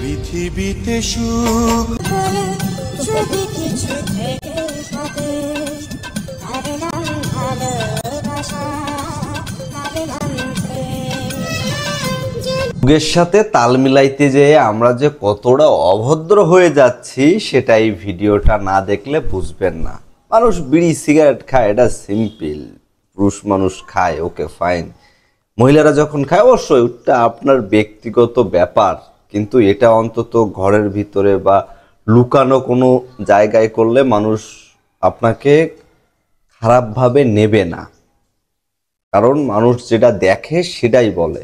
পৃথিবীতে সুখ যদি কিছু থেকে থাকে তার নাম ভালোবাসা, তার নাম যুগের সাথে তাল মিলাইতে যেয়ে আমরা যে কতটা অভদ্র হয়ে যাচ্ছি সেটা এই ভিডিওটা না দেখলে বুঝবেন না। মানুষ বিড়ি সিগারেট খায়, এটা সিম্পল। পুরুষ মানুষ খায়, ওকে ফাইন। মহিলারা যখন খায় অবশ্যই ওটা আপনার ব্যক্তিগত ব্যাপার, কিন্তু এটা অন্তত ঘরের ভিতরে বা লুকানো কোনো জায়গায় করলে মানুষ আপনাকে খারাপভাবে নেবে না। কারণ মানুষ যেটা দেখে সেটাই বলে,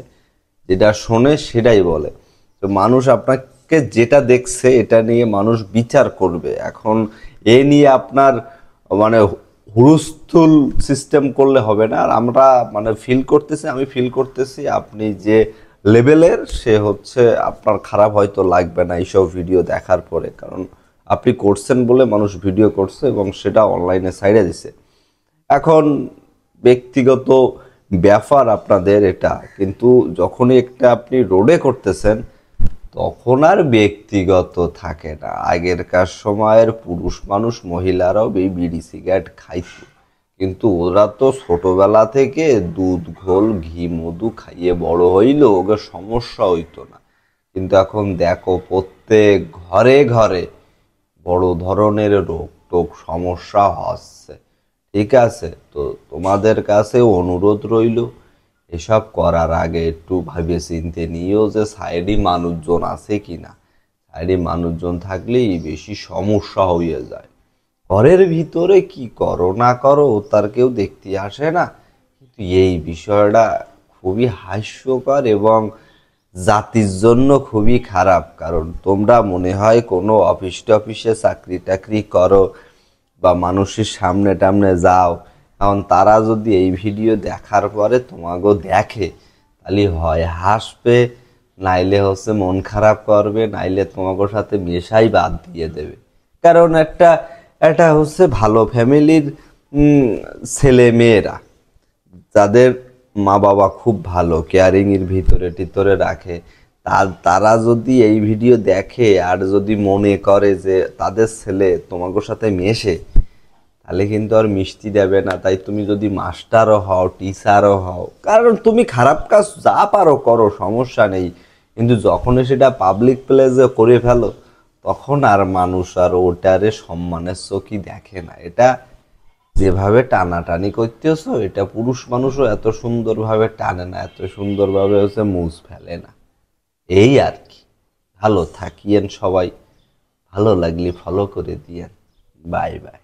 যেটা শোনে সেটাই বলে। তো মানুষ আপনাকে যেটা দেখছে এটা নিয়ে মানুষ বিচার করবে। এখন এ নিয়ে আপনার মানে হুলস্থুল সিস্টেম করলে হবে না। আর আমরা মানে আমি ফিল করতেছি আপনি যে লেভেলের, সে হচ্ছে আপনার খারাপ হয়তো লাগবে না এইসব ভিডিও দেখার পরে, কারণ আপনি করছেন বলে মানুষ ভিডিও করছে এবং সেটা অনলাইনে ছাইড়ে দিছে। এখন ব্যক্তিগত ব্যাপার আপনাদের এটা, কিন্তু যখনই একটা আপনি রোডে করতেছেন তখন আর ব্যক্তিগত থাকে না। আগেরকার সময়ের পুরুষ মানুষ মহিলারাও এই বিড়ি সিগারেট খাইত, কিন্তু ওরা তো ছোটবেলা থেকে দুধ ঘোল ঘি মধু খাইয়ে বড় হইলো, ওকে সমস্যা হইতো না। কিন্তু এখন দেখো প্রত্যেক ঘরে ঘরে বড় ধরনের রোগ টোগ সমস্যা হচ্ছে। ঠিক আছে, তো তোমাদের কাছে অনুরোধ রইল এসব করার আগে একটু ভাবে চিন্তে নিও যে সাইডে মানুষজন আছে কিনা। সাইডে মানুষজন থাকলেই বেশি সমস্যা হয়ে যায়। ঘরের ভিতরে কি করো না করো তার কেউ দেখতে আসে না, কিন্তু এই বিষয়টা খুবই হাস্যকর এবং জাতির জন্য খুবই খারাপ। কারণ তোমরা মনে হয় কোনো অফিসে চাকরি টাকরি করো বা মানুষের সামনে টামনে যাও, এখন তারা যদি এই ভিডিও দেখার পরে তোমাকেও দেখে তাহলে হয় হাসবে, নাইলে হচ্ছে মন খারাপ করবে, নাইলে তোমাকে সাথে মেশাই বাদ দিয়ে দেবে। কারণ এটা হচ্ছে ভালো ফ্যামিলির ছেলে মেয়েরা, যাদের মা বাবা খুব ভালো কেয়ারিংয়ের ভিতরে রাখে, তারা যদি এই ভিডিও দেখে আর যদি মনে করে যে তাদের ছেলে তোমাকে সাথে মেশে, তাহলে কিন্তু আর মিষ্টি দেবে না। তাই তুমি যদি মাস্টারও হও, টিচারও হও, কারণ তুমি খারাপ কাজ যা পারো করো, সমস্যা নেই, কিন্তু যখনই সেটা পাবলিক প্লেসে করে ফেলো তখন আর মানুষ আর ওটারে সম্মানের চোখই দেখে না। এটা যেভাবে টানাটানি করতেছো, এটা পুরুষ মানুষও এত সুন্দরভাবে টানে না, এত সুন্দরভাবে হচ্ছে মুছ ফেলে না। এই আর কি। ভালো থাকিয়েন সবাই, ভালো লাগলে ফলো করে দিয়েন। Bye bye.